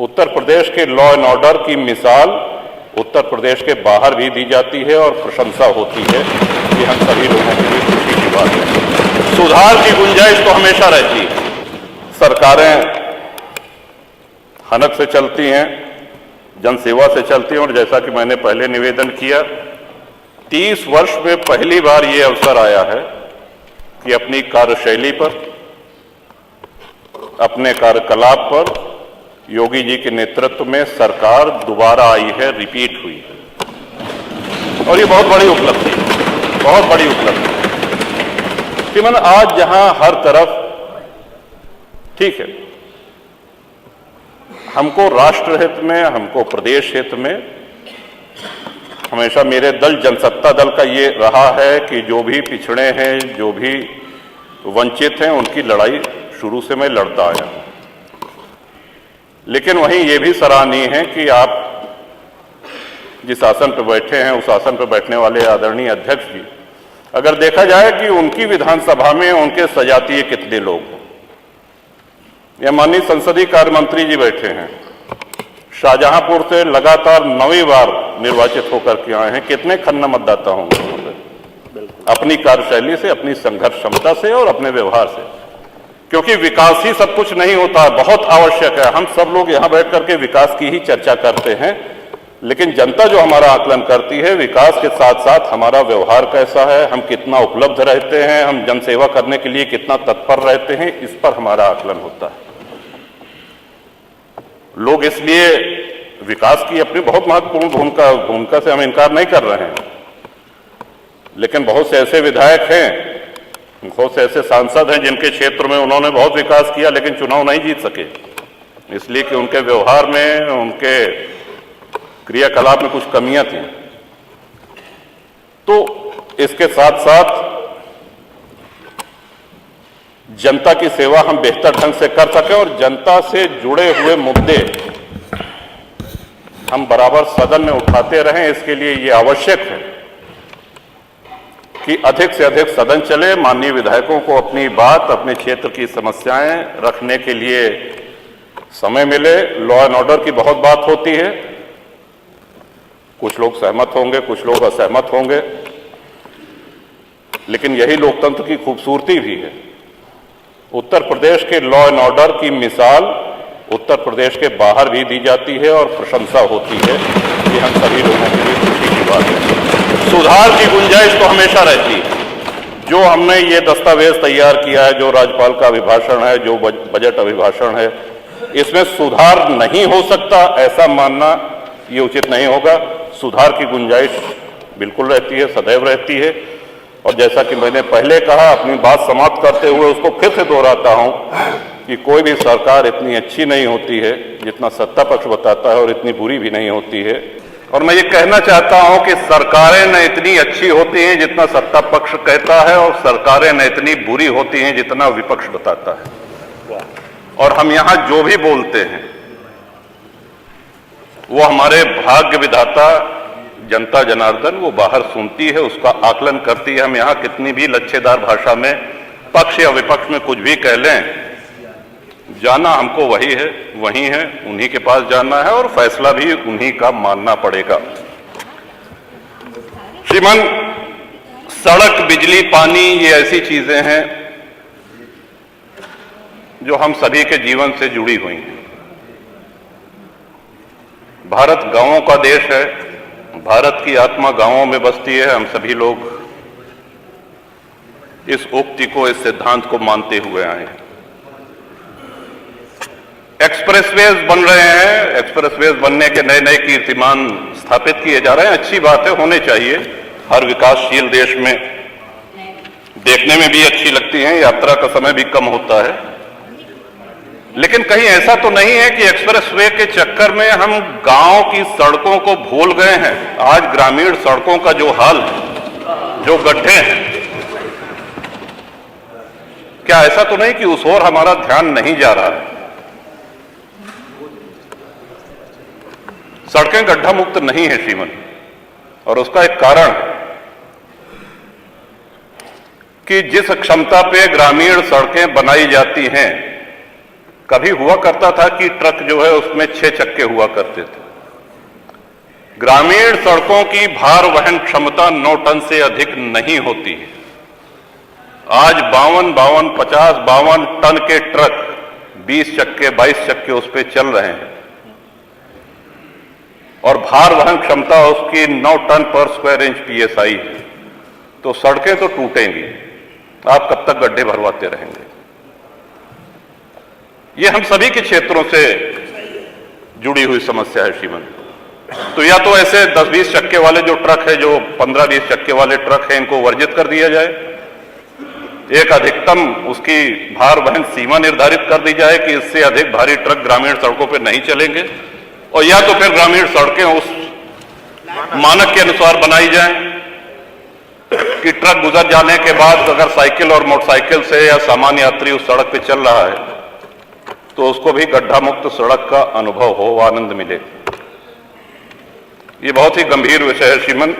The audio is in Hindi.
उत्तर प्रदेश के लॉ एंड ऑर्डर की मिसाल उत्तर प्रदेश के बाहर भी दी जाती है और प्रशंसा होती है। ये हम सभी लोगों के लिए खुशी की बात है। सुधार की गुंजाइश तो हमेशा रहती है। सरकारें हनक से चलती हैं, जनसेवा से चलती हैं, और जैसा कि मैंने पहले निवेदन किया, 30 वर्ष में पहली बार ये अवसर आया है कि अपनी कार्यशैली पर, अपने कार्यकलाप पर योगी जी के नेतृत्व में सरकार दोबारा आई है, रिपीट हुई है, और ये बहुत बड़ी उपलब्धि है, बहुत बड़ी उपलब्धि है। कि मैंने आज जहां हर तरफ, ठीक है, हमको राष्ट्र हित में, हमको प्रदेश हित में, हमेशा मेरे दल जनसत्ता दल का ये रहा है कि जो भी पिछड़े हैं, जो भी वंचित हैं, उनकी लड़ाई शुरू से मैं लड़ता आया हूं। लेकिन वहीं ये भी सराहनीय है कि आप जिस आसन पर बैठे हैं, उस आसन पर बैठने वाले आदरणीय अध्यक्ष जी, अगर देखा जाए कि उनकी विधानसभा में उनके सजातीय कितने लोग हैं। या माननीय संसदीय कार्य मंत्री जी बैठे हैं, शाहजहांपुर से लगातार 9वीं बार निर्वाचित होकर के आए हैं। कितने खन्ना मतदाता होंगे अपनी कार्यशैली से, अपनी संघर्ष क्षमता से और अपने व्यवहार से। क्योंकि विकास ही सब कुछ नहीं होता, बहुत आवश्यक है। हम सब लोग यहां बैठ करके विकास की ही चर्चा करते हैं, लेकिन जनता जो हमारा आकलन करती है, विकास के साथ साथ हमारा व्यवहार कैसा है, हम कितना उपलब्ध रहते हैं, हम जनसेवा करने के लिए कितना तत्पर रहते हैं, इस पर हमारा आकलन होता है। लोग इसलिए विकास की अपनी बहुत महत्वपूर्ण भूमिका से हम इनकार नहीं कर रहे हैं, लेकिन बहुत से ऐसे विधायक हैं, बहुत से ऐसे सांसद हैं जिनके क्षेत्र में उन्होंने बहुत विकास किया लेकिन चुनाव नहीं जीत सके, इसलिए कि उनके व्यवहार में, उनके क्रियाकलाप में कुछ कमियां थी। तो इसके साथ साथ जनता की सेवा हम बेहतर ढंग से कर सकें और जनता से जुड़े हुए मुद्दे हम बराबर सदन में उठाते रहें, इसके लिए ये आवश्यक है कि अधिक से अधिक सदन चले, माननीय विधायकों को अपनी बात, अपने क्षेत्र की समस्याएं रखने के लिए समय मिले। लॉ एंड ऑर्डर की बहुत बात होती है, कुछ लोग सहमत होंगे, कुछ लोग असहमत होंगे, लेकिन यही लोकतंत्र की खूबसूरती भी है। उत्तर प्रदेश के लॉ एंड ऑर्डर की मिसाल उत्तर प्रदेश के बाहर भी दी जाती है और प्रशंसा होती है। ये हम सभी लोगों के लिए खुशी की बात है। सुधार की गुंजाइश तो हमेशा रहती है। जो हमने ये दस्तावेज तैयार किया है, जो राज्यपाल का अभिभाषण है, जो बजट अभिभाषण है, इसमें सुधार नहीं हो सकता, ऐसा मानना ये उचित नहीं होगा। सुधार की गुंजाइश बिल्कुल रहती है, सदैव रहती है। और जैसा कि मैंने पहले कहा, अपनी बात समाप्त करते हुए उसको फिर से दोहराता हूं कि कोई भी सरकार इतनी अच्छी नहीं होती है जितना सत्ता पक्ष बताता है, और इतनी बुरी भी नहीं होती है। और मैं ये कहना चाहता हूं कि सरकारें न इतनी अच्छी होती हैं जितना सत्ता पक्ष कहता है, और सरकारें न इतनी बुरी होती हैं जितना विपक्ष बताता है। और हम यहां जो भी बोलते हैं वो हमारे भाग्य विधाता जनता जनार्दन वो बाहर सुनती है, उसका आकलन करती है। हम यहां कितनी भी लच्छेदार भाषा में पक्ष या विपक्ष में कुछ भी कह लें, जाना हमको वही है, वही है, उन्हीं के पास जाना है और फैसला भी उन्हीं का मानना पड़ेगा। श्रीमान, सड़क, बिजली, पानी, ये ऐसी चीजें हैं जो हम सभी के जीवन से जुड़ी हुई हैं। भारत गांवों का देश है, भारत की आत्मा गांवों में बसती है। हम सभी लोग इस उक्ति को, इस सिद्धांत को मानते हुए आए हैं। एक्सप्रेसवेज बन रहे हैं, एक्सप्रेसवेज बनने के नए नए कीर्तिमान स्थापित किए जा रहे हैं। अच्छी बात है, होने चाहिए। हर विकासशील देश में देखने में भी अच्छी लगती हैं, यात्रा का समय भी कम होता है। लेकिन कहीं ऐसा तो नहीं है कि एक्सप्रेसवे के चक्कर में हम गांव की सड़कों को भूल गए हैं। आज ग्रामीण सड़कों का जो हाल है, जो गड्ढे हैं, क्या ऐसा तो नहीं कि उस ओर हमारा ध्यान नहीं जा रहा है? सड़कें गड्ढा मुक्त नहीं है श्रीमन, और उसका एक कारण है कि जिस क्षमता पे ग्रामीण सड़कें बनाई जाती हैं, कभी हुआ करता था कि ट्रक जो है उसमें 6 चक्के हुआ करते थे। ग्रामीण सड़कों की भार वहन क्षमता 9 टन से अधिक नहीं होती है। आज 52 टन के ट्रक 20 चक्के 22 चक्के उस पर चल रहे हैं और भार वहन क्षमता उसकी 9 टन पर स्क्वायर इंच PSI है। तो सड़कें तो टूटेंगी, आप कब तक गड्ढे भरवाते रहेंगे? ये हम सभी के क्षेत्रों से जुड़ी हुई समस्या है श्रीमान। तो या तो ऐसे 10-20 चक्के वाले जो ट्रक है, जो 15-20 चक्के वाले ट्रक हैं, इनको वर्जित कर दिया जाए। एक अधिकतम उसकी भार वहन सीमा निर्धारित कर दी जाए कि इससे अधिक भारी ट्रक ग्रामीण सड़कों पर नहीं चलेंगे, और या तो फिर ग्रामीण सड़कें उस मानक के अनुसार बनाई जाएं कि ट्रक गुजर जाने के बाद अगर साइकिल और मोटरसाइकिल से या सामान्य यात्री उस सड़क पे चल रहा है तो उसको भी गड्ढा मुक्त सड़क का अनुभव हो, आनंद मिले। ये बहुत ही गंभीर विषय है श्रीमान।